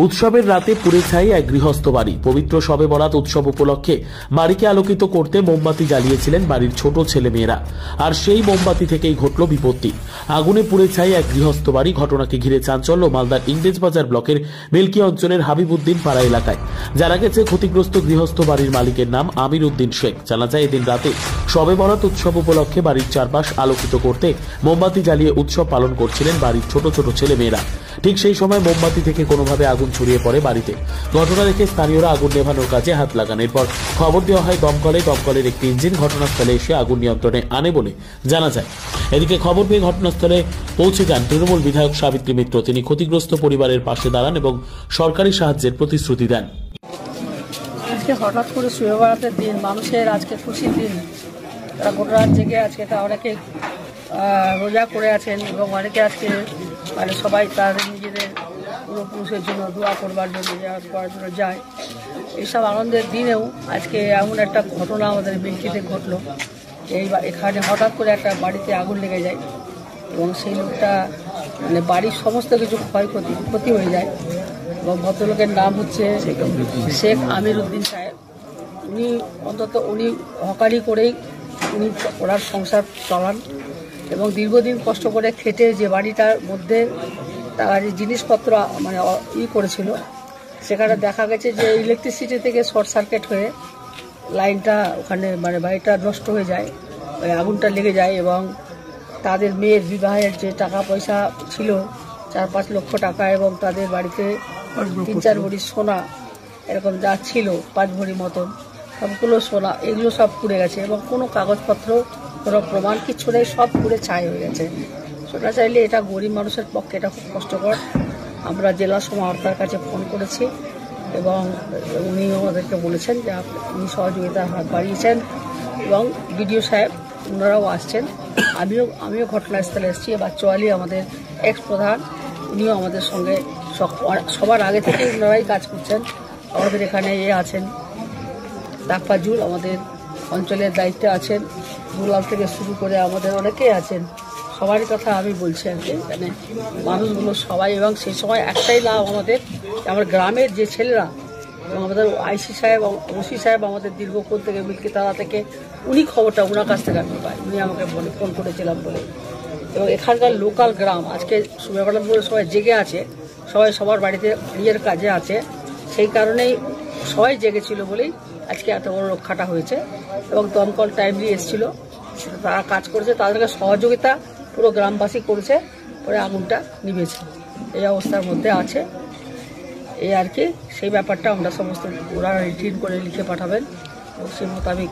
উৎসবের রাতে পুড়ে ছাই এক গৃহস্থ বাড়ি। পবিত্র শবে বরাত উৎসব উপলক্ষে বাড়িকে আলোকিত করতে মোমবাতি জ্বালিয়েছিলেন বাড়ির ছোট ছেলে মেয়েরা, আর সেই মোমবাতি থেকেই ঘটল বিপত্তি। আগুনে পুড়ে ছাই এক গৃহস্থ বাড়ি। ঘটনাকে ঘিরে চাঞ্চল্য মালদার ইংরেজবাজার ব্লকের বেলকি অঞ্চলের হাবিবউদ্দিন পাড়া এলাকায়। জানা গেছে, ক্ষতিগ্রস্ত গৃহস্থ বাড়ির মালিকের নাম আমির উদ্দিন শেখ। জানা যায়, এদিন রাতে শবে বরাত উৎসব উপলক্ষে বাড়ির চারপাশ আলোকিত করতে মোমবাতি জ্বালিয়ে উৎসব পালন করছিলেন বাড়ির ছোট ছোট ছেলে মেয়েরা। ঠিক সেই সময় মোমবাতি থেকে কোনোভাবে আগুন ছড়িয়ে পড়ে বাড়িতে। ঘটনা দেখে স্থানীয়রা আগুন নেভানোর কাজে হাত লাগান। এরপর খবর দেওয়া হয় দমকলের একটি ইঞ্জিন ঘটনাস্থলে এসে আগুন নিয়ন্ত্রণে আনে বলে জানা যায়। এদিকে খবর পেয়ে ঘটনাস্থলে পৌঁছে যান তৃণমূল বিধায়ক সাবিত্রী মিত্র। তিনি ক্ষতিগ্রস্ত পরিবারের পাশে দাঁড়ান এবং সরকারি সাহায্যের প্রতিশ্রুতি দেন। আজকে হঠাৎ করে শুয়ে বেড়াতে দিন, মানুষের আজকে খুশির দিন। তারা গোটা রাত জেগে আজকে তা অনেকে রোজা করে আছেন এবং অনেকে আজকে মানে সবাই তাদের নিজেদের পূর্বপুরুষের জন্য দোয়া করবার জন্য করার জন্য যায়। এইসব আনন্দের দিনেও আজকে এমন একটা ঘটনা আমাদের বেলকিতে ঘটলো। এখানে হঠাৎ করে একটা বাড়িতে আগুন লেগে যায় এবং সেই লোকটা মানে বাড়ির সমস্ত কিছু ক্ষতি হয়ে যায়। এবং ভদ্রলোকের নাম হচ্ছে শেখ আমির উদ্দিন সাহেব। উনি হকারি করেই ওনার সংসার চালান এবং দীর্ঘদিন কষ্ট করে খেটে যে বাড়িটার মধ্যে তারা যে জিনিসপত্র মানে করেছিল, সেখানে দেখা গেছে যে ইলেকট্রিসিটি থেকে শর্ট সার্কিট হয়ে লাইনটা ওখানে মানে বাড়িটা নষ্ট হয়ে যায়, আগুনটা লেগে যায়। এবং তাদের মেয়ের বিবাহের যে টাকা পয়সা ছিল 4-5 লক্ষ টাকা এবং তাদের বাড়িতে 3-4 ভরি সোনা এরকম যা ছিল 5 ভরি মতন সবগুলো সোনা, এগুলো সব পুড়ে গেছে এবং কোনো কাগজপত্র কোনো প্রমাণ কিছু নেই, সব পুড়ে ছাই হয়ে গেছে। সেটা চাইলে এটা গরিব মানুষের পক্ষে এটা খুব কষ্টকর। আমরা জেলা সমাহর্তার কাছে ফোন করেছি এবং উনি আমাদেরকে বলেছেন যে উনি সহযোগিতার হাত বাড়িয়েছেন এবং বিডিও সাহেব ওনারাও আসছেন। আমিও ঘটনাস্থলে এসেছি। এবার চোয়ালি আমাদের এক্স প্রধান, উনিও আমাদের সঙ্গে সবার আগে থেকে ওনারাই কাজ করছেন। আমাদের এখানে আছেন তাকফাজুল, আমাদের অঞ্চলের দায়িত্বে আছেন, দুলাল থেকে শুরু করে আমাদের অনেকেই আছেন। সবারই কথা আমি বলছি আর কি, মানে মানুষগুলো সবাই। এবং সেই সময় একটাই লাভ আমাদের, আমার গ্রামের যে ছেলেরা এবং আমাদের আইসি সাহেব ওসি সাহেব আমাদের দীর্ঘক্ষণ থেকে বিলকিতারা থেকে উনি খবরটা ওনার কাছ থেকে আমি পাই। উনি আমাকে বলে ফোন করেছিলাম বলে। এবং এখানকার লোকাল গ্রাম আজকে সুবেবাড়া বলে সবাই জেগে আছে, সবাই সবার বাড়িতে নিজের কাজে আছে, সেই কারণেই সবাই জেগেছিল বলেই আজকে এত বড় রক্ষাটা হয়েছে। এবং দমকল টাইমলি এসেছিল, তারা কাজ করেছে, তাদেরকে সহযোগিতা পুরো গ্রামবাসী করেছে, পরে আগুনটা নিভেছে। এই অবস্থার মধ্যে আছে এই আর কি। সেই ব্যাপারটা আমরা সমস্ত ওরা রিটিন করে লিখে পাঠাবেন এবং সেই মোতাবেক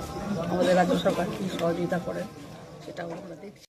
আমাদের রাজ্য সরকার কী সহযোগিতা করেন সেটা আমরা দেখছি।